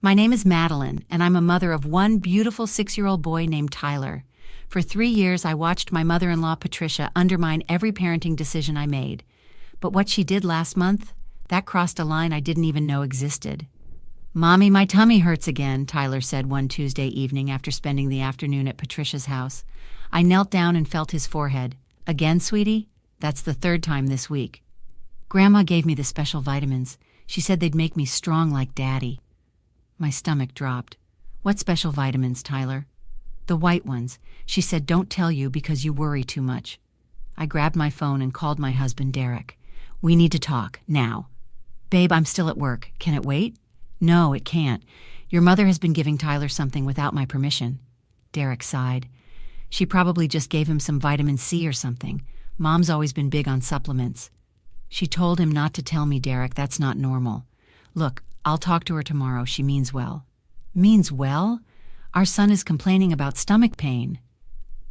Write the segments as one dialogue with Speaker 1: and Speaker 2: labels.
Speaker 1: My name is Madeline, and I'm a mother of one beautiful 6-year-old boy named Tyler. For 3 years, I watched my mother-in-law, Patricia, undermine every parenting decision I made. But what she did last month, that crossed a line I didn't even know existed. "Mommy, my tummy hurts again," Tyler said one Tuesday evening after spending the afternoon at Patricia's house. I knelt down and felt his forehead. "Again, sweetie? That's the 3rd time this week." "Grandma gave me the special vitamins. She said they'd make me strong like Daddy." My stomach dropped. "What special vitamins, Tyler?" "The white ones. She said don't tell you because you worry too much." I grabbed my phone and called my husband, Derek. "We need to talk, now." "Babe, I'm still at work. Can it wait?" "No, it can't. Your mother has been giving Tyler something without my permission." Derek sighed. "She probably just gave him some vitamin C or something. Mom's always been big on supplements." "She told him not to tell me, Derek. That's not normal. Look, I'll talk to her tomorrow. She means well." "Means well? Our son is complaining about stomach pain."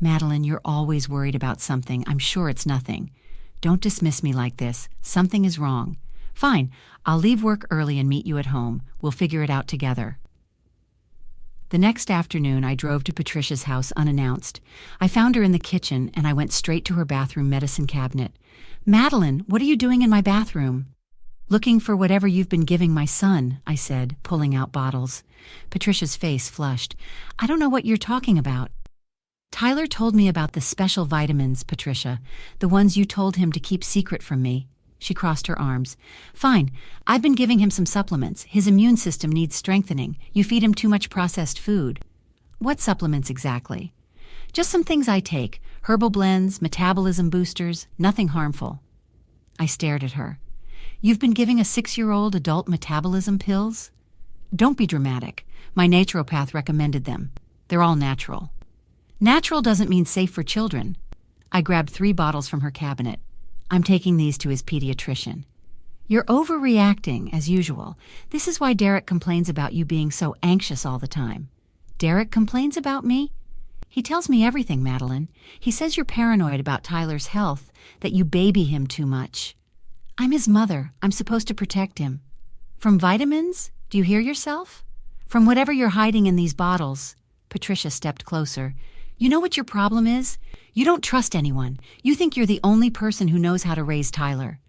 Speaker 1: "Madeline, you're always worried about something. I'm sure it's nothing. Don't dismiss me like this. Something is wrong." "Fine. I'll leave work early and meet you at home. We'll figure it out together." The next afternoon, I drove to Patricia's house unannounced. I found her in the kitchen, and I went straight to her bathroom medicine cabinet. "Madeline, what are you doing in my bathroom?" "Looking for whatever you've been giving my son," I said, pulling out bottles. Patricia's face flushed. "I don't know what you're talking about." "Tyler told me about the special vitamins, Patricia, the ones you told him to keep secret from me." She crossed her arms. "Fine. I've been giving him some supplements. His immune system needs strengthening. You feed him too much processed food." "What supplements exactly?" "Just some things I take. Herbal blends, metabolism boosters, nothing harmful." I stared at her. "You've been giving a 6-year-old adult metabolism pills?" "Don't be dramatic. My naturopath recommended them. They're all natural." "Natural doesn't mean safe for children." I grabbed 3 bottles from her cabinet. "I'm taking these to his pediatrician." "You're overreacting, as usual. This is why Derek complains about you being so anxious all the time." "Derek complains about me?" "He tells me everything, Madeline. He says you're paranoid about Tyler's health, that you baby him too much." "I'm his mother. I'm supposed to protect him." "From vitamins? Do you hear yourself?" "From whatever you're hiding in these bottles." Patricia stepped closer. "You know what your problem is? You don't trust anyone. You think you're the only person who knows how to raise Tyler.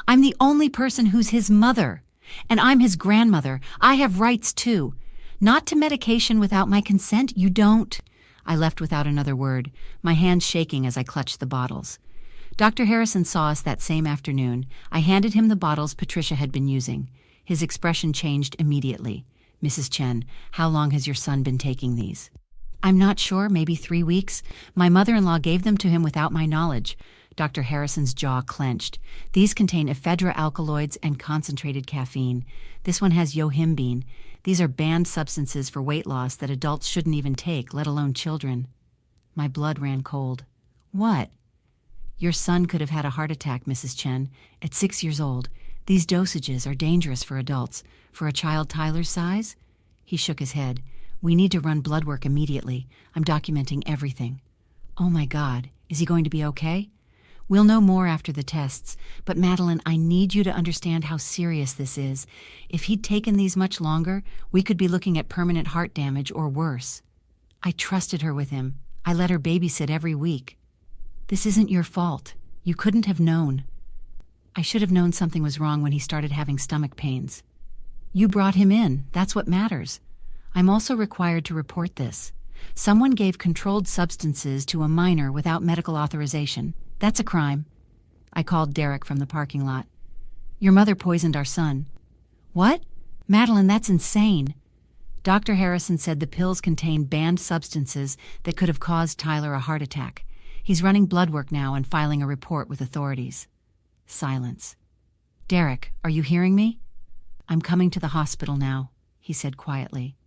Speaker 1: I'm the only person who's his mother. And I'm his grandmother. I have rights too. Not to medication without my consent, you don't." I left without another word, my hands shaking as I clutched the bottles. Dr. Harrison saw us that same afternoon. I handed him the bottles Patricia had been using. His expression changed immediately. "Mrs. Chen, how long has your son been taking these?" "I'm not sure, maybe 3 weeks. My mother-in-law gave them to him without my knowledge." Dr. Harrison's jaw clenched. "These contain ephedra alkaloids and concentrated caffeine. This one has yohimbine. These are banned substances for weight loss that adults shouldn't even take, let alone children." My blood ran cold. "What?" "Your son could have had a heart attack, Mrs. Chen. At 6 years old. These dosages are dangerous for adults. For a child Tyler's size?" He shook his head. "We need to run blood work immediately. I'm documenting everything." "Oh my God, is he going to be okay?" "We'll know more after the tests. But Madeline, I need you to understand how serious this is. If he'd taken these much longer, we could be looking at permanent heart damage or worse." I trusted her with him. I let her babysit every week. "This isn't your fault. You couldn't have known." "I should have known something was wrong when he started having stomach pains." "You brought him in. That's what matters." "I'm also required to report this. Someone gave controlled substances to a minor without medical authorization. That's a crime." I called Derek from the parking lot. "Your mother poisoned our son." "What? Madeline, that's insane." Dr. Harrison said the pills contained banned substances that could have caused Tyler a heart attack. He's running blood work now and filing a report with authorities. Silence. "Derek, are you hearing me?" "I'm coming to the hospital now," he said quietly.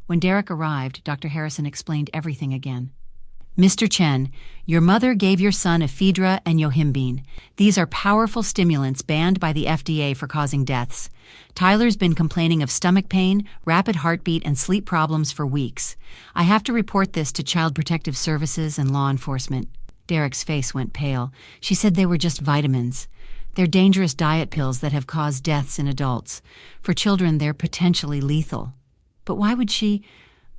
Speaker 1: When Derek arrived, Dr. Harrison explained everything again. "Mr. Chen, your mother gave your son ephedra and yohimbine. These are powerful stimulants banned by the FDA for causing deaths. Tyler's been complaining of stomach pain, rapid heartbeat, and sleep problems for weeks. I have to report this to Child Protective Services and law enforcement." Derek's face went pale. "She said they were just vitamins. They're dangerous diet pills that have caused deaths in adults. For children, they're potentially lethal." But why would she?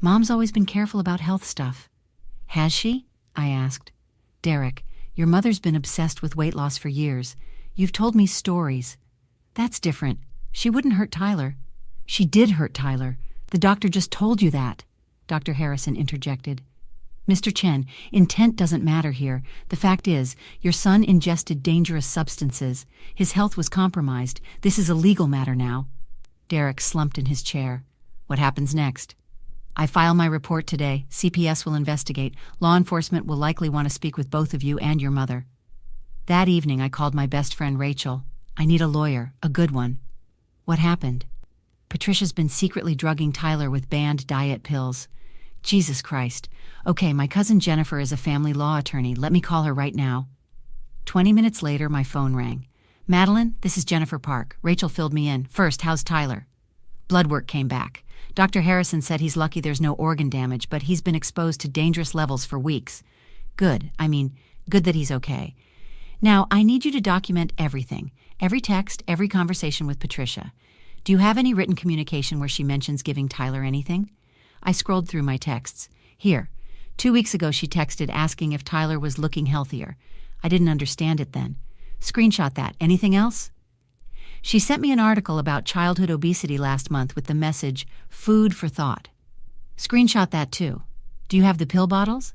Speaker 1: Mom's always been careful about health stuff. Has she? I asked. Derek, your mother's been obsessed with weight loss for years. You've told me stories. That's different. She wouldn't hurt Tyler. She did hurt Tyler. The doctor just told you that, Dr. Harrison interjected. Mr. Chen, intent doesn't matter here. The fact is, your son ingested dangerous substances. His health was compromised. This is a legal matter now. Derek slumped in his chair. What happens next? I file my report today. CPS will investigate. Law enforcement will likely want to speak with both of you and your mother. That evening, I called my best friend Rachel. I need a lawyer, a good one. What happened? Patricia's been secretly drugging Tyler with banned diet pills. Jesus Christ. Okay, my cousin Jennifer is a family law attorney. Let me call her right now. 20 minutes later, my phone rang. Madeline, this is Jennifer Park. Rachel filled me in. First, how's Tyler? Blood work came back. Dr. Harrison said he's lucky there's no organ damage, but he's been exposed to dangerous levels for weeks. Good that he's okay. Now, I need you to document everything. Every text, every conversation with Patricia. Do you have any written communication where she mentions giving Tyler anything? I scrolled through my texts. Here. 2 weeks ago she texted asking if Tyler was looking healthier. I didn't understand it then. Screenshot that. Anything else? She sent me an article about childhood obesity last month with the message, food for thought. Screenshot that too. Do you have the pill bottles?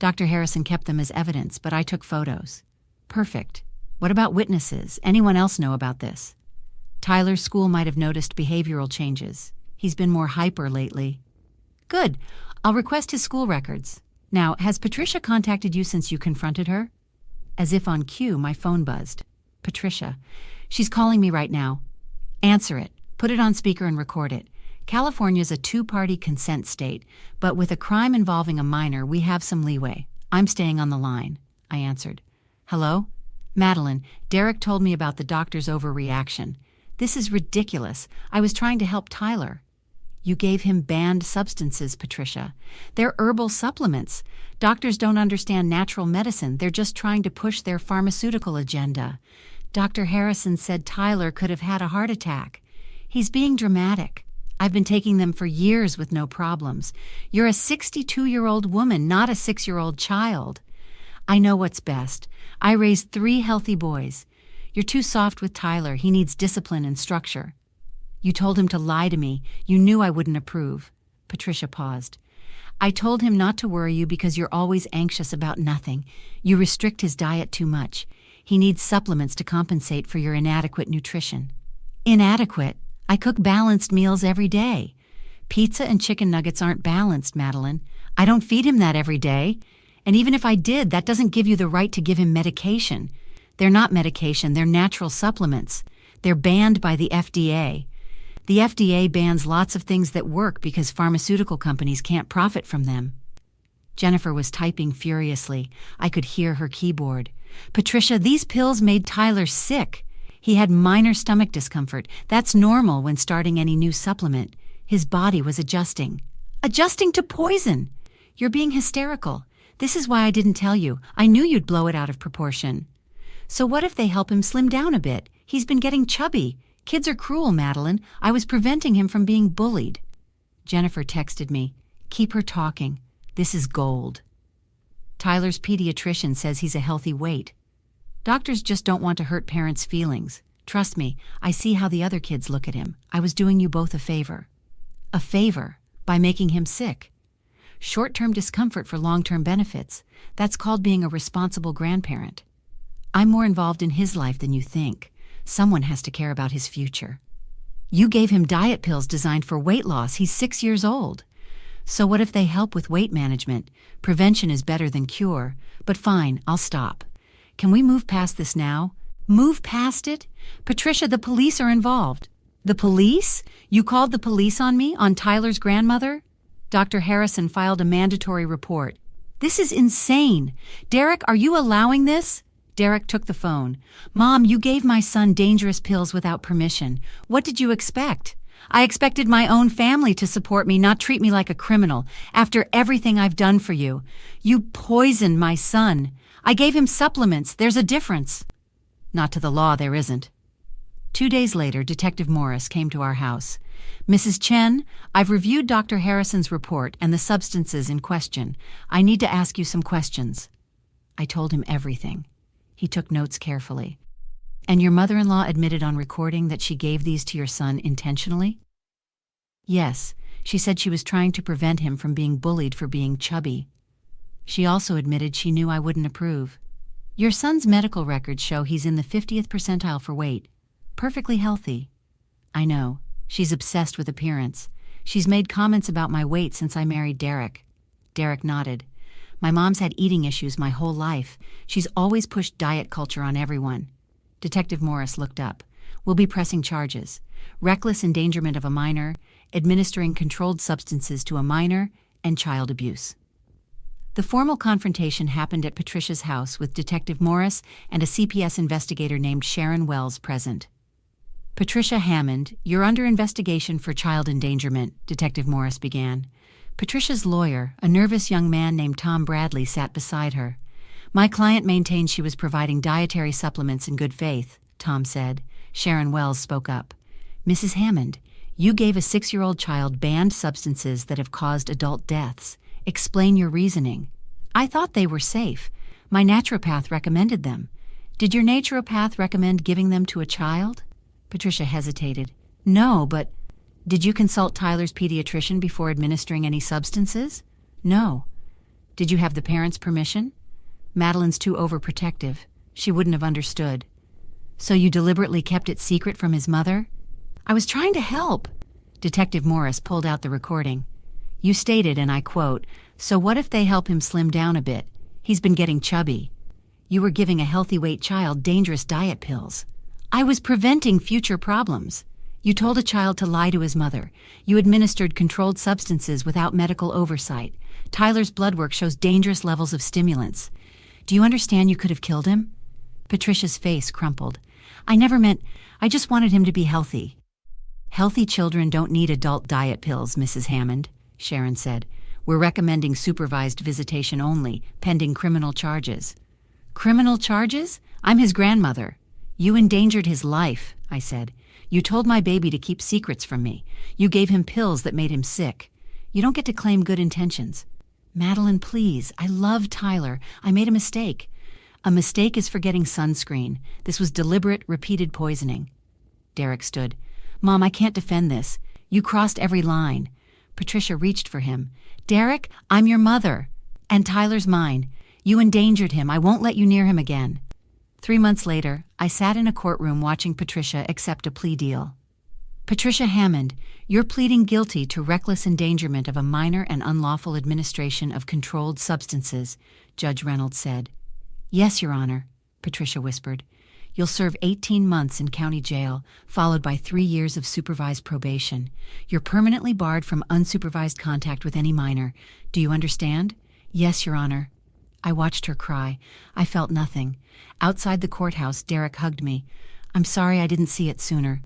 Speaker 1: Dr. Harrison kept them as evidence, but I took photos. Perfect. What about witnesses? Anyone else know about this? Tyler's school might have noticed behavioral changes. He's been more hyper lately. Good. I'll request his school records. Now, has Patricia contacted you since you confronted her? As if on cue, my phone buzzed. Patricia. She's calling me right now. Answer it. Put it on speaker and record it. California's a two-party consent state, but with a crime involving a minor, we have some leeway. I'm staying on the line. I answered. Hello? Madeline, Derek told me about the doctor's overreaction. This is ridiculous. I was trying to help Tyler. You gave him banned substances, Patricia. They're herbal supplements. Doctors don't understand natural medicine. They're just trying to push their pharmaceutical agenda. Dr. Harrison said Tyler could have had a heart attack. He's being dramatic. I've been taking them for years with no problems. You're a 62-year-old woman, not a 6-year-old child. I know what's best. I raised 3 healthy boys. You're too soft with Tyler. He needs discipline and structure. You told him to lie to me. You knew I wouldn't approve. Patricia paused. I told him not to worry you because you're always anxious about nothing. You restrict his diet too much. He needs supplements to compensate for your inadequate nutrition. Inadequate? I cook balanced meals every day. Pizza and chicken nuggets aren't balanced, Madeline. I don't feed him that every day. And even if I did, that doesn't give you the right to give him medication. They're not medication, they're natural supplements. They're banned by the FDA. The FDA bans lots of things that work because pharmaceutical companies can't profit from them. Jennifer was typing furiously. I could hear her keyboard. Patricia, these pills made Tyler sick. He had minor stomach discomfort. That's normal when starting any new supplement. His body was adjusting. Adjusting to poison! You're being hysterical. This is why I didn't tell you. I knew you'd blow it out of proportion. So what if they help him slim down a bit? He's been getting chubby. Kids are cruel, Madeline. I was preventing him from being bullied. Jennifer texted me. Keep her talking. This is gold. Tyler's pediatrician says he's a healthy weight. Doctors just don't want to hurt parents' feelings. Trust me, I see how the other kids look at him. I was doing you both a favor. A favor? By making him sick. Short-term discomfort for long-term benefits. That's called being a responsible grandparent. I'm more involved in his life than you think. Someone has to care about his future. You gave him diet pills designed for weight loss. He's 6 years old. So what if they help with weight management? Prevention is better than cure. But fine, I'll stop. Can we move past this now? Move past it? Patricia, the police are involved. The police? You called the police on me, on Tyler's grandmother? Dr. Harrison filed a mandatory report. This is insane. Derek, are you allowing this? Derek took the phone. Mom, you gave my son dangerous pills without permission. What did you expect? I expected my own family to support me, not treat me like a criminal, after everything I've done for you. You poisoned my son. I gave him supplements. There's a difference. Not to the law, there isn't. 2 days later, Detective Morris came to our house. "Mrs. Chen, I've reviewed Dr. Harrison's report and the substances in question. I need to ask you some questions." I told him everything. He took notes carefully. "And your mother-in-law admitted on recording that she gave these to your son intentionally?" "Yes, she said she was trying to prevent him from being bullied for being chubby. She also admitted she knew I wouldn't approve. Your son's medical records show he's in the 50th percentile for weight. Perfectly healthy." "I know. She's obsessed with appearance. She's made comments about my weight since I married Derek." Derek nodded. "My mom's had eating issues my whole life. She's always pushed diet culture on everyone." Detective Morris looked up. "We'll be pressing charges. Reckless endangerment of a minor, administering controlled substances to a minor, and child abuse." The formal confrontation happened at Patricia's house with Detective Morris and a CPS investigator named Sharon Wells present. "Patricia Hammond, you're under investigation for child endangerment," Detective Morris began. Patricia's lawyer, a nervous young man named Tom Bradley, sat beside her. "My client maintains she was providing dietary supplements in good faith," Tom said. Sharon Wells spoke up. "Mrs. Hammond, you gave a 6-year-old child banned substances that have caused adult deaths. Explain your reasoning." "I thought they were safe. My naturopath recommended them." "Did your naturopath recommend giving them to a child?" Patricia hesitated. "No, but did you consult Tyler's pediatrician before administering any substances?" "No." "Did you have the parents' permission?" "Madeline's too overprotective. She wouldn't have understood." "So you deliberately kept it secret from his mother?" "I was trying to help." Detective Morris pulled out the recording. "You stated, and I quote, 'So what if they help him slim down a bit? He's been getting chubby.' You were giving a healthy weight child dangerous diet pills." "I was preventing future problems." "You told a child to lie to his mother. You administered controlled substances without medical oversight. Tyler's blood work shows dangerous levels of stimulants. Do you understand you could have killed him?" Patricia's face crumpled. "I never meant, I just wanted him to be healthy." "Healthy children don't need adult diet pills, Mrs. Hammond," Sharon said. "We're recommending supervised visitation only, pending criminal charges." "Criminal charges? I'm his grandmother." "You endangered his life," I said. "You told my baby to keep secrets from me. You gave him pills that made him sick. You don't get to claim good intentions." "Madeline, please. I love Tyler. I made a mistake." "A mistake is forgetting sunscreen. This was deliberate, repeated poisoning." Derek stood. "Mom, I can't defend this. You crossed every line." Patricia reached for him. "Derek, I'm your mother. And Tyler's mine. You endangered him. I won't let you near him again." 3 months later, I sat in a courtroom watching Patricia accept a plea deal. "Patricia Hammond, you're pleading guilty to reckless endangerment of a minor and unlawful administration of controlled substances," Judge Reynolds said. "Yes, Your Honor," Patricia whispered. "You'll serve 18 months in county jail, followed by 3 years of supervised probation. You're permanently barred from unsupervised contact with any minor. Do you understand?" "Yes, Your Honor." I watched her cry. I felt nothing. Outside the courthouse, Derek hugged me. "I'm sorry I didn't see it sooner.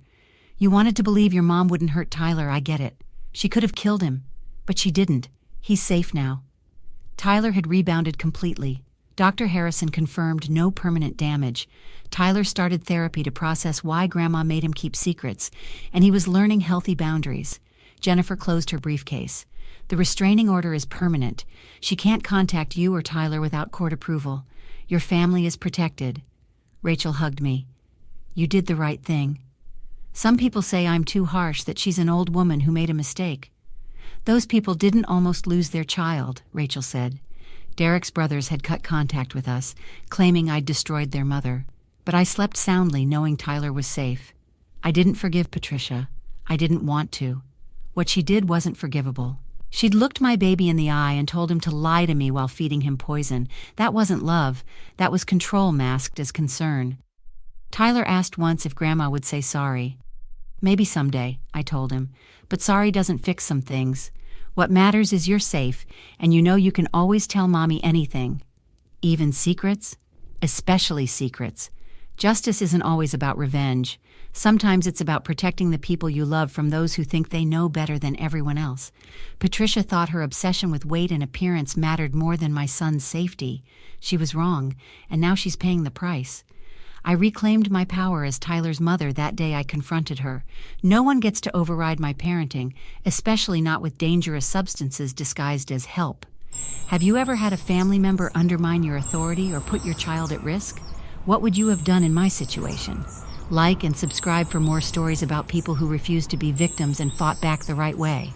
Speaker 1: You wanted to believe your mom wouldn't hurt Tyler, I get it. She could have killed him, but she didn't. He's safe now." Tyler had rebounded completely. Dr. Harrison confirmed no permanent damage. Tyler started therapy to process why Grandma made him keep secrets, and he was learning healthy boundaries. Jennifer closed her briefcase. "The restraining order is permanent. She can't contact you or Tyler without court approval. Your family is protected." Rachel hugged me. "You did the right thing." "Some people say I'm too harsh, that she's an old woman who made a mistake." "Those people didn't almost lose their child," Rachel said. "Derek's brothers had cut contact with us, claiming I'd destroyed their mother. But I slept soundly knowing Tyler was safe. I didn't forgive Patricia. I didn't want to. What she did wasn't forgivable. She'd looked my baby in the eye and told him to lie to me while feeding him poison. That wasn't love. That was control masked as concern. Tyler asked once if Grandma would say sorry. "Maybe someday," I told him, "but sorry doesn't fix some things. What matters is you're safe, and you know you can always tell Mommy anything. Even secrets? Especially secrets. Justice isn't always about revenge. Sometimes it's about protecting the people you love from those who think they know better than everyone else." Patricia thought her obsession with weight and appearance mattered more than my son's safety. She was wrong, and now she's paying the price. I reclaimed my power as Tyler's mother that day I confronted her. No one gets to override my parenting, especially not with dangerous substances disguised as help. Have you ever had a family member undermine your authority or put your child at risk? What would you have done in my situation? Like and subscribe for more stories about people who refused to be victims and fought back the right way.